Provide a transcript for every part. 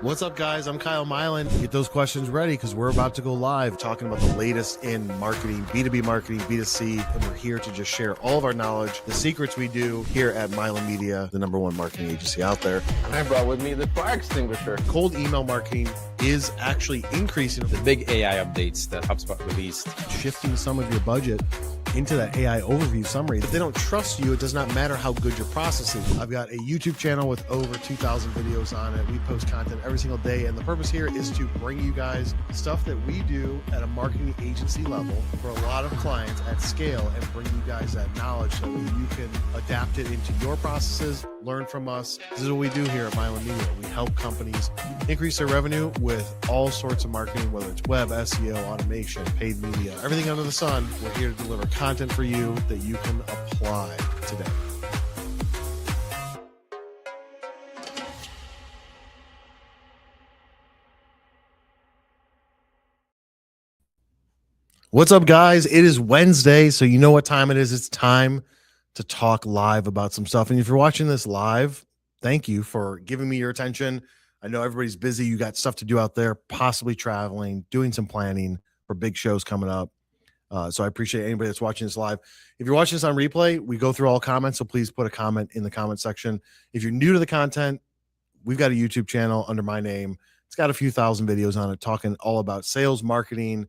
What's up, guys? I'm Kyle Mylan. Get those questions ready because we're about to go live talking about the latest in marketing, B2B marketing, B2C, and we're here to just share all of our knowledge, the secrets we do here at Mylan Media, the #1 marketing agency out there. I brought with me the fire extinguisher. Cold email marketing is actually increasing. The big AI updates that HubSpot released. Shifting some of your budget into that AI overview summary. If they don't trust you, it does not matter how good your process is. I've got a YouTube channel with over 2,000 videos on it. We post content every single day. And the purpose here is to bring you guys stuff that we do at a marketing agency level for a lot of clients at scale and bring you guys that knowledge so that you can adapt it into your processes, learn from us. This is what we do here at Mylan Media. We help companies increase their revenue with all sorts of marketing, whether it's web, SEO, automation, paid media, everything under the sun. We're here to deliver content for you that you can apply today. What's up, guys? It is Wednesday, so you know what time it is. It's time to talk live about some stuff. And if you're watching this live, thank you for giving me your attention. I know everybody's busy. You got stuff to do out there, possibly traveling, doing some planning for big shows coming up. So I appreciate anybody that's watching this live. If you're watching this on replay, we go through all comments, so please put a comment in the comment section. If you're new to the content, we've got a YouTube channel under my name. It's got a few thousand videos on it talking all about sales, marketing,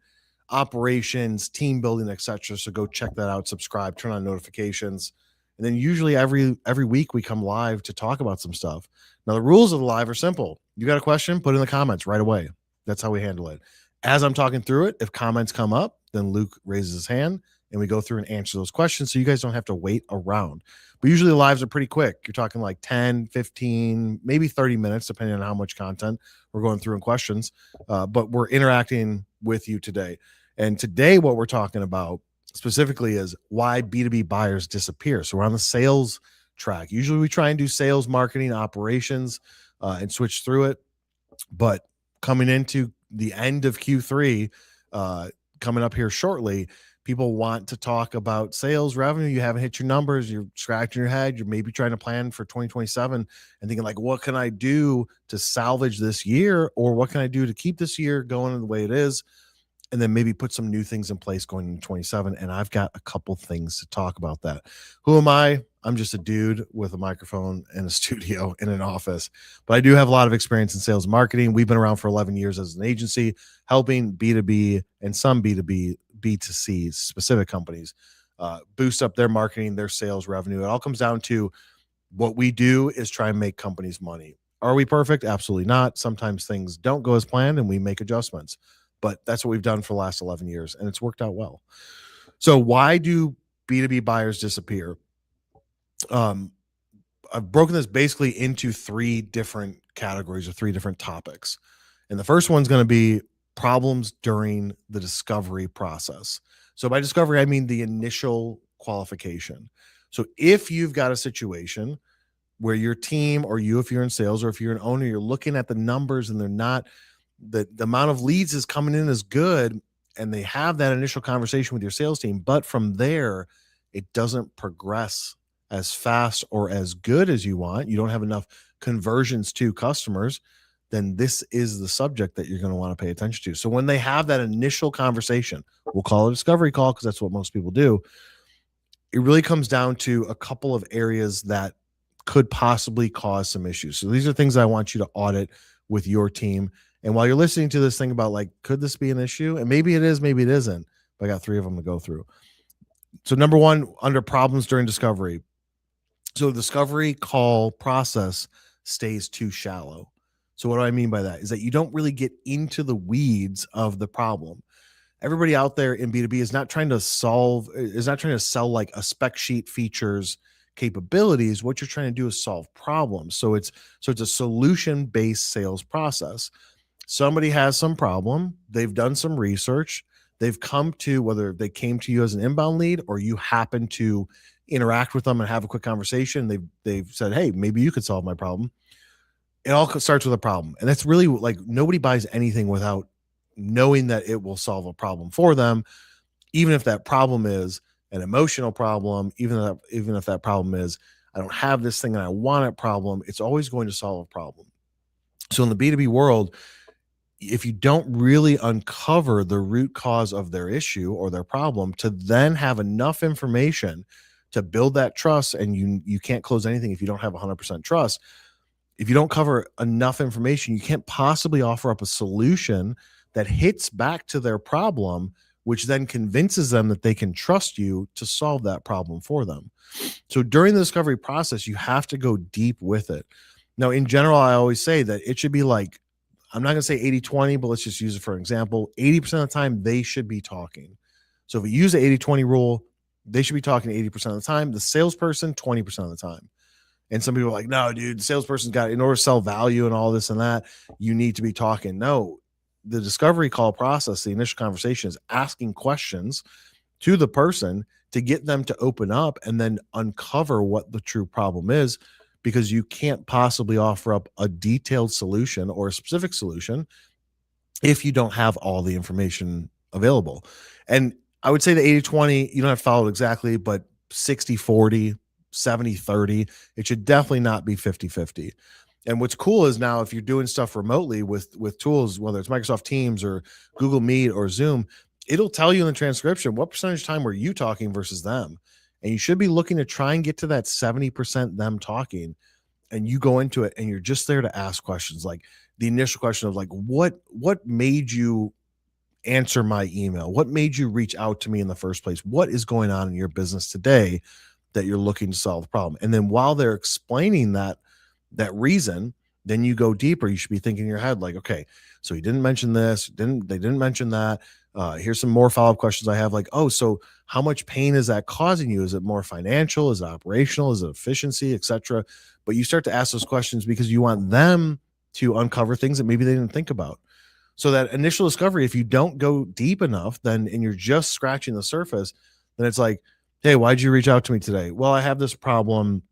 operations, team building, etc. So go check that out, subscribe, turn on notifications. And then usually every week we come live to talk about some stuff. Now, the rules of the live are simple. You got a question, put it in the comments right away. That's how we handle it. As I'm talking through it, if comments come up, then Luke raises his hand and we go through and answer those questions so you guys don't have to wait around. But usually the lives are pretty quick. You're talking like 10, 15, maybe 30 minutes, depending on how much content we're going through in questions. But we're interacting with you today. And today what we're talking about specifically is why B2B buyers disappear. So we're on the sales track. Usually we try and do sales, marketing, operations, and switch through it. But coming into the end of Q3, coming up here shortly, people want to talk about sales revenue. You haven't hit your numbers. You're scratching your head. You're maybe trying to plan for 2027 and thinking like, what can I do to salvage this year? Or what can I do to keep this year going the way it is? And then maybe put some new things in place going into 27. And I've got a couple things to talk about that. Who am I? I'm just a dude with a microphone and a studio in an office, but I do have a lot of experience in sales and marketing. We've been around for 11 years as an agency, helping B2B and some B2B, B2C specific companies boost up their marketing, their sales revenue. It all comes down to what we do is try and make companies money. Are we perfect? Absolutely not. Sometimes things don't go as planned and we make adjustments. But that's what we've done for the last 11 years, and it's worked out well. So why do B2B buyers disappear? I've broken this basically into 3 different categories or 3 different topics. And the first one's going to be problems during the discovery process. So by discovery, I mean the initial qualification. So if you've got a situation where your team or you, if you're in sales or if you're an owner, you're looking at the numbers and they're not, the amount of leads is coming in as good, and they have that initial conversation with your sales team, but from there, it doesn't progress as fast or as good as you want. You don't have enough conversions to customers, then this is the subject that you're going to want to pay attention to. So when they have that initial conversation, we'll call it a discovery call because that's what most people do. It really comes down to a couple of areas that could possibly cause some issues. So these are things I want you to audit with your team. And while you're listening to this thing about like, could this be an issue? And maybe it is, maybe it isn't, but I got 3 of them to go through. So number 1, under problems during discovery. So the discovery call process stays too shallow. So what do I mean by that? Is that you don't really get into the weeds of the problem. Everybody out there in B2B is not trying to sell like a spec sheet, features, capabilities. What you're trying to do is solve problems. So it's a solution-based sales process. Somebody has some problem, they've done some research, they've come to, whether they came to you as an inbound lead or you happen to interact with them and have a quick conversation, they've said, hey, maybe you could solve my problem. It all starts with a problem. And that's really like, nobody buys anything without knowing that it will solve a problem for them, even if that problem is an emotional problem, even if that problem is, I don't have this thing and I want it problem, it's always going to solve a problem. So in the B2B world, if you don't really uncover the root cause of their issue or their problem to then have enough information to build that trust, and you can't close anything if you don't have 100% trust. If you don't cover enough information, you can't possibly offer up a solution that hits back to their problem, which then convinces them that they can trust you to solve that problem for them. So during the discovery process, you have to go deep with it. Now, in general, I always say that it should be like, I'm not going to say 80-20, but let's just use it for an example. 80% of the time, they should be talking. So if we use the 80-20 rule, they should be talking 80% of the time. The salesperson, 20% of the time. And some people are like, no, dude, the salesperson's got, in order to sell value and all this and that, you need to be talking. No, the discovery call process, the initial conversation is asking questions to the person to get them to open up and then uncover what the true problem is, because you can't possibly offer up a detailed solution or a specific solution if you don't have all the information available. And I would say the 80-20, you don't have to follow it exactly, but 60-40, 70-30, it should definitely not be 50-50. And what's cool is now if you're doing stuff remotely with tools, whether it's Microsoft Teams or Google Meet or Zoom, it'll tell you in the transcription what percentage of time were you talking versus them. And you should be looking to try and get to that 70% them talking. And you go into it and you're just there to ask questions, like the initial question of like, what made you answer my email? What made you reach out to me in the first place? What is going on in your business today that you're looking to solve the problem? And then while they're explaining that reason, then you go deeper. You should be thinking in your head, like, okay, so he didn't mention this, they didn't mention that. Here's some more follow-up questions I have, like, oh, so how much pain is that causing you? Is it more financial? Is it operational? Is it efficiency, etc.? But you start to ask those questions because you want them to uncover things that maybe they didn't think about. So that initial discovery, if you don't go deep enough, then, and you're just scratching the surface, then it's like, hey, why'd you reach out to me today? Well, I have this problem.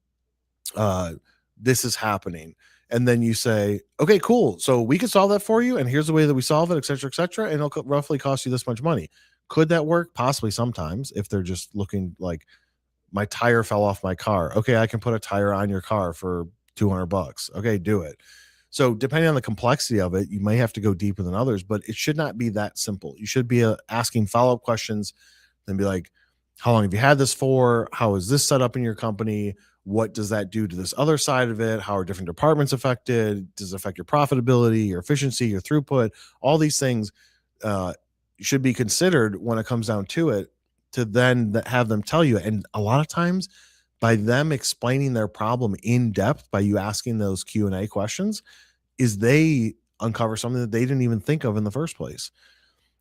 This is happening. And then you say, okay, cool. So we can solve that for you. And here's the way that we solve it, et cetera, et cetera. And it'll roughly cost you this much money. Could that work? Possibly sometimes, if they're just looking like, my tire fell off my car. Okay, I can put a tire on your car for $200. Okay, do it. So depending on the complexity of it, you may have to go deeper than others, but it should not be that simple. You should be asking follow-up questions, then be like, how long have you had this for? How is this set up in your company? What does that do to this other side of it? How are different departments affected? Does it affect your profitability, your efficiency, your throughput? All these things should be considered when it comes down to it, to then have them tell you. And a lot of times, by them explaining their problem in depth, by you asking those Q&A questions, is they uncover something that they didn't even think of in the first place.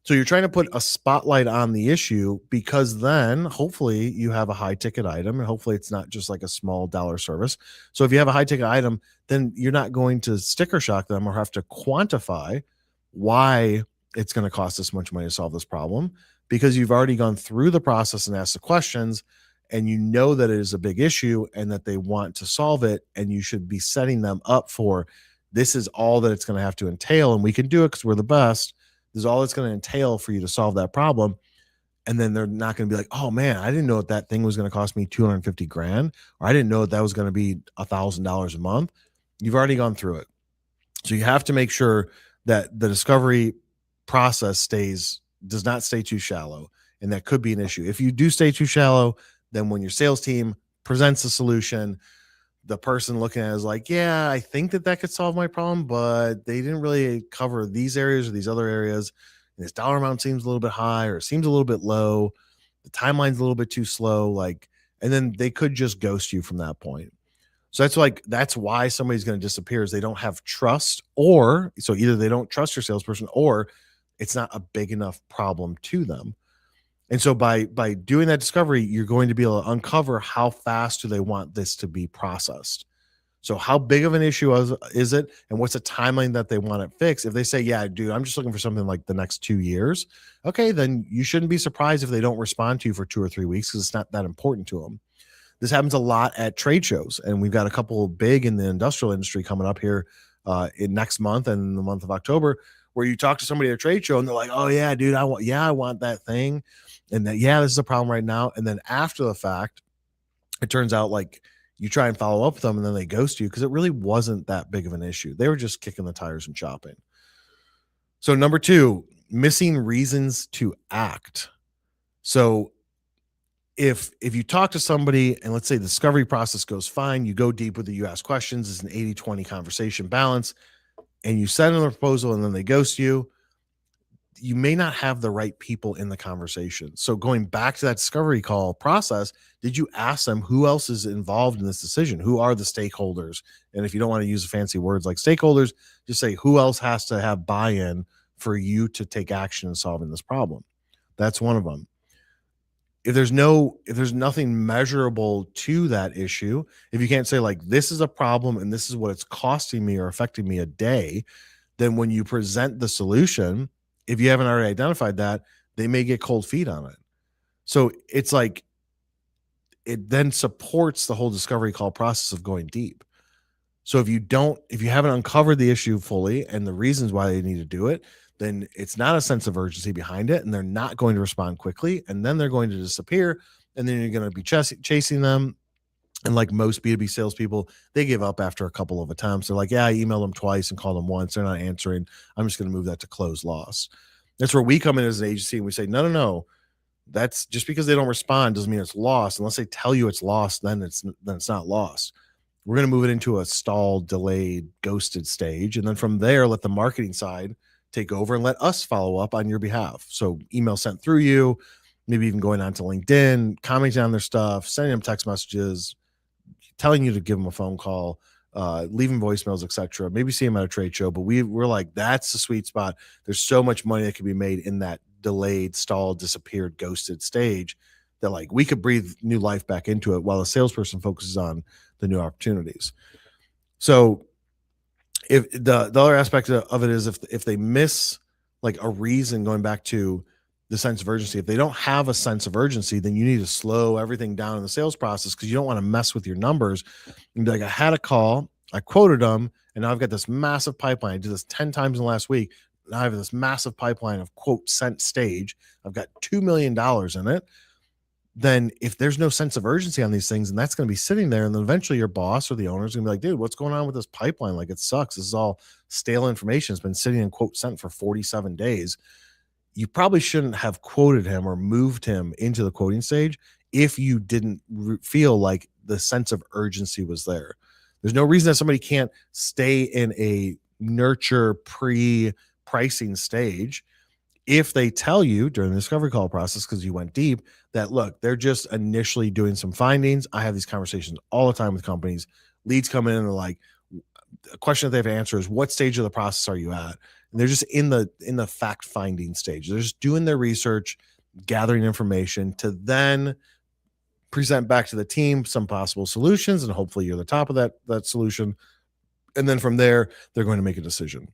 So you're trying to put a spotlight on the issue, because then hopefully you have a high ticket item, and hopefully it's not just like a small dollar service. So if you have a high ticket item, then you're not going to sticker shock them or have to quantify why it's going to cost this much money to solve this problem, because you've already gone through the process and asked the questions, and you know that it is a big issue and that they want to solve it. And you should be setting them up for, this is all that it's going to have to entail. And we can do it because we're the best. This is all it's going to entail for you to solve that problem. And then they're not going to be like, oh man, I didn't know that thing was going to cost me 250 grand, or I didn't know that was going to be $1,000 a month. You've already gone through it. So you have to make sure that the discovery process does not stay too shallow. And that could be an issue. If you do stay too shallow, then when your sales team presents a solution, the person looking at it is like, yeah, I think that could solve my problem, but they didn't really cover these areas or these other areas. And this dollar amount seems a little bit high, or it seems a little bit low. The timeline's a little bit too slow. And then they could just ghost you from that point. So that's why somebody's going to disappear, is they don't have trust, or so either they don't trust your salesperson, or it's not a big enough problem to them. And so by doing that discovery, you're going to be able to uncover how fast do they want this to be processed. So how big of an issue is it? And what's a timeline that they want it fixed? If they say, yeah, dude, I'm just looking for something like the next 2 years. Okay, then you shouldn't be surprised if they don't respond to you for 2 or 3 weeks, because it's not that important to them. This happens a lot at trade shows. And we've got a couple big in the industrial industry coming up here in next month and in the month of October, where you talk to somebody at a trade show and they're like, oh yeah, dude, I want that thing. And that, yeah, this is a problem right now. And then after the fact, it turns out like You try and follow up with them and then they ghost you because it really wasn't that big of an issue. They were just kicking the tires and chopping. So number 2, missing reasons to act. So if you talk to somebody and let's say the discovery process goes fine, you go deep with it, you ask questions, it's an 80-20 conversation balance, and you send them a proposal and then they ghost you, you may not have the right people in the conversation. So going back to that discovery call process, did you ask them who else is involved in this decision? Who are the stakeholders? And if you don't want to use fancy words like stakeholders, just say who else has to have buy-in for you to take action in solving this problem. That's one of them. If there's nothing measurable to that issue, if you can't say like, this is a problem and this is what it's costing me or affecting me a day, then when you present the solution, if you haven't already identified that, they may get cold feet on it. So it's like, it then supports the whole discovery call process of going deep. So if you haven't uncovered the issue fully and the reasons why they need to do it, then it's not a sense of urgency behind it, and they're not going to respond quickly, and then they're going to disappear, and then you're going to be chasing them. And like most B2B salespeople, they give up after a couple of attempts. They're like, yeah, I emailed them twice and called them once. They're not answering. I'm just going to move that to close loss. That's where we come in as an agency and we say, no. That's just because they don't respond doesn't mean it's lost. Unless they tell you it's lost, then it's not lost. We're going to move it into a stalled, delayed, ghosted stage. And then from there, let the marketing side take over and let us follow up on your behalf. So email sent through you, maybe even going on to LinkedIn, commenting on their stuff, sending them text messages, telling you to give them a phone call, leaving voicemails, etc. Maybe see them at a trade show, but we're like, that's the sweet spot. There's so much money that can be made in that delayed, stalled, disappeared, ghosted stage that like we could breathe new life back into it while the salesperson focuses on the new opportunities. So if the other aspect of it is if they miss like a reason, going back to the sense of urgency, if they don't have a sense of urgency, then you need to slow everything down in the sales process because you don't want to mess with your numbers. And be like, I had a call, I quoted them, and now I've got this massive pipeline. I did this 10 times in the last week. Now I have this massive pipeline of quote sent stage. I've got $2 million in it. Then if there's no sense of urgency on these things, and that's going to be sitting there, and then eventually your boss or the owner is going to be like, dude, what's going on with this pipeline? Like, it sucks. This is all stale information. It's been sitting in quote sent for 47 days. You probably shouldn't have quoted him or moved him into the quoting stage if you didn't feel like the sense of urgency was there. There's no reason that somebody can't stay in a nurture pre-pricing stage if they tell you during the discovery call process, because you went deep, that look, they're just initially doing some findings. I have these conversations all the time with companies. Leads come in and they're like, a question that they have to answer is, what stage of the process are you at? And they're just in the fact finding stage. They're just doing their research, gathering information to then present back to the team some possible solutions, and hopefully you're the top of that solution. And then from there, they're going to make a decision.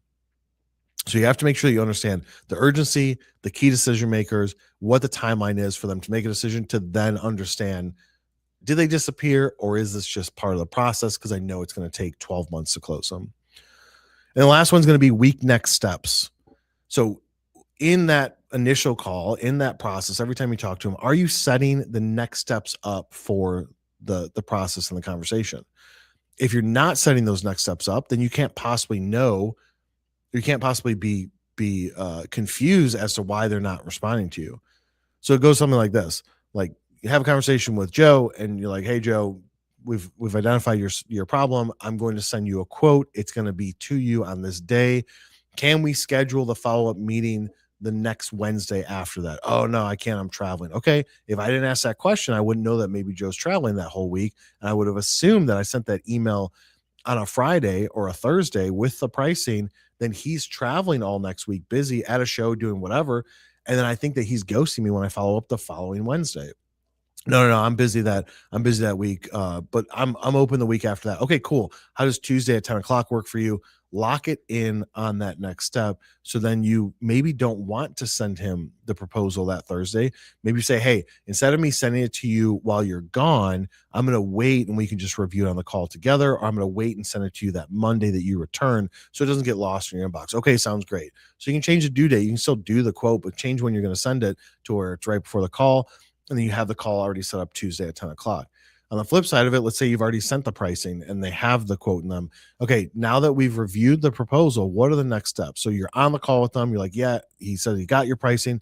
So you have to make sure that you understand the urgency, the key decision makers, what the timeline is for them to make a decision, to then understand, did they disappear, or is this just part of the process? Because I know it's going to take 12 months to close them. And the last one's going to be weak next steps. So in that initial call, in that process, every time you talk to them, are you setting the next steps up for the process and the conversation? If you're not setting those next steps up, then you can't possibly know, you can't possibly be confused as to why they're not responding to you. So it goes something like this. Like, you have a conversation with Joe and you're like, hey, Joe, we've identified your problem. I'm going to send you a quote. It's going to be to you on this day. Can we schedule the follow-up meeting the next Wednesday after that? Oh, no, I can't. I'm traveling. Okay. If I didn't ask that question, I wouldn't know that maybe Joe's traveling that whole week. And I would have assumed that I sent that email on a Friday or a Thursday with the pricing. Then he's traveling all next week, busy at a show, doing whatever. And then I think that he's ghosting me when I follow up the following Wednesday. No, I'm busy that week. But I'm open the week after that. Okay, cool. How does Tuesday at 10 o'clock work for you? Lock it in on that next step. So then you maybe don't want to send him the proposal that Thursday. Maybe you say, hey, instead of me sending it to you while you're gone, I'm going to wait and we can just review it on the call together. Or I'm going to wait and send it to you that Monday that you return, so it doesn't get lost in your inbox. Okay, sounds great. So you can change the due date. You can still do the quote, but change when you're going to send it to where it's right before the call. And then you have the call already set up Tuesday at 10 o'clock. On the flip side of it, let's say you've already sent the pricing and they have the quote in them. Okay, now that we've reviewed the proposal, what are the next steps? So you're on the call with them. You're like, yeah, he said he got your pricing.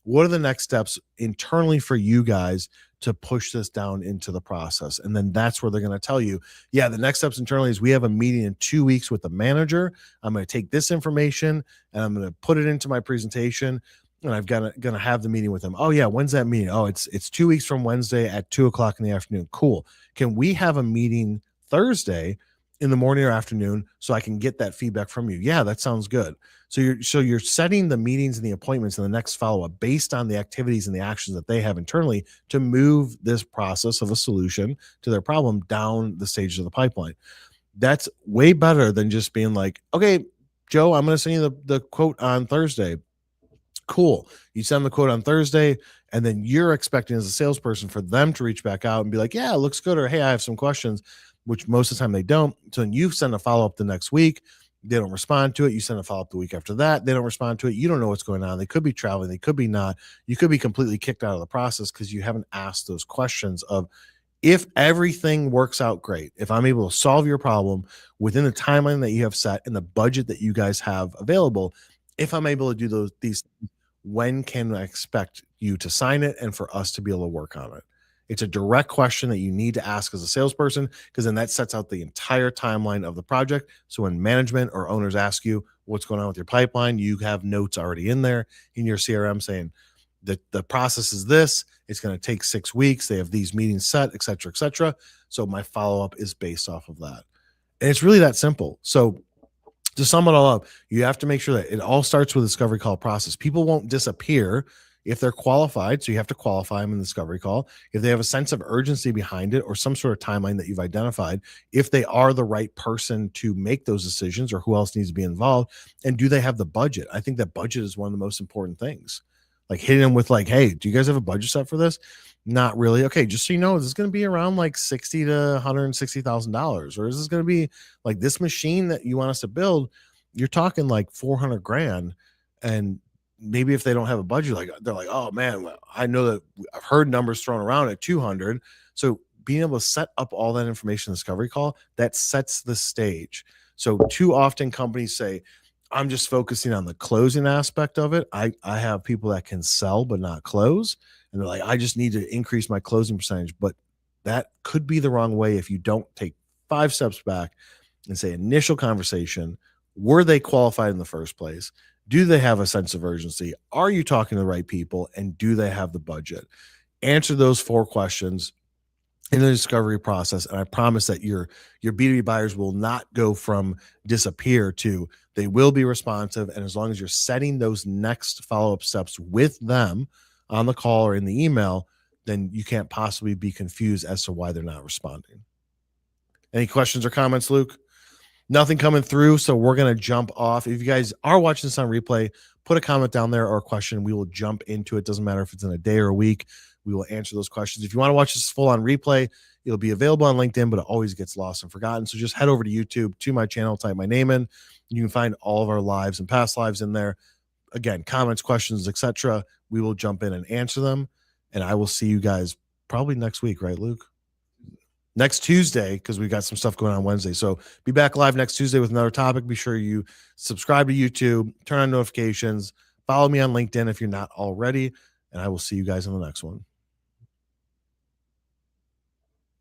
What are the next steps internally for you guys to push this down into the process? And then that's where they're going to tell you, yeah, the next steps internally is we have a meeting in 2 weeks with the manager. I'm going to take this information and I'm going to put it into my presentation. And I've got gonna have the meeting with them. Oh yeah, when's that meeting? Oh, it's 2 weeks from Wednesday at 2 o'clock in the afternoon. Cool. Can we have a meeting Thursday in the morning or afternoon so I can get that feedback from you? Yeah, that sounds good. So you're setting the meetings and the appointments and the next follow up based on the activities and the actions that they have internally to move this process of a solution to their problem down the stages of the pipeline. That's way better than just being like, okay, Joe, I'm going to send you the quote on Thursday. Cool. You send the quote on Thursday, and then you're expecting as a salesperson for them to reach back out and be like, yeah, it looks good. Or, hey, I have some questions, which most of the time they don't. So then you send a follow-up the next week. They don't respond to it. You send a follow-up the week after that. They don't respond to it. You don't know what's going on. They could be traveling. They could be not. You could be completely kicked out of the process because you haven't asked those questions of, if everything works out great, if I'm able to solve your problem within the timeline that you have set and the budget that you guys have available, if I'm able to do these, when can I expect you to sign it and for us to be able to work on it? It's a direct question that you need to ask as a salesperson, because then that sets out the entire timeline of the project. So when management or owners ask you what's going on with your pipeline, you have notes already in there in your CRM saying that the process is this. It's going to take 6 weeks. They have these meetings set, et cetera, et cetera. So my follow-up is based off of that. And it's really that simple. So to sum it all up, you have to make sure that it all starts with a discovery call process. People won't disappear if they're qualified. So you have to qualify them in the discovery call. If they have a sense of urgency behind it or some sort of timeline that you've identified, if they are the right person to make those decisions or who else needs to be involved, and do they have the budget? I think that budget is one of the most important things. Like hitting them with like, hey, do you guys have a budget set for this? Not really. Okay, just so you know, this is going to be around like $60,000 to $160,000, or is this going to be like this machine that you want us to build? You're talking like 400 grand, and maybe if they don't have a budget, like they're like, oh man, well, I know that I've heard numbers thrown around at 200. So being able to set up all that information in the discovery call, that sets the stage. So too often companies say, I'm just focusing on the closing aspect of it. I have people that can sell but not close. And they're like, I just need to increase my closing percentage. But that could be the wrong way if you don't take 5 steps back and say, initial conversation, were they qualified in the first place? Do they have a sense of urgency? Are you talking to the right people? And do they have the budget? Answer those 4 questions in the discovery process. And I promise that your B2B buyers will not go from disappear to they will be responsive. And as long as you're setting those next follow-up steps with them on the call or in the email, then you can't possibly be confused as to why they're not responding. Any questions or comments, Luke? Nothing coming through, so we're going to jump off. If you guys are watching this on replay, put a comment down there or a question. We will jump into it. Doesn't matter if it's in a day or a week. We will answer those questions. If you want to watch this full on replay, it'll be available on LinkedIn, but it always gets lost and forgotten. So just head over to YouTube, to my channel, type my name in. You can find all of our lives and past lives in there. Again, comments, questions, etc. We will jump in and answer them. And I will see you guys probably next week, right, Luke? Next Tuesday, because we got some stuff going on Wednesday. So be back live next Tuesday with another topic. Be sure you subscribe to YouTube, turn on notifications, follow me on LinkedIn if you're not already, and I will see you guys in the next one.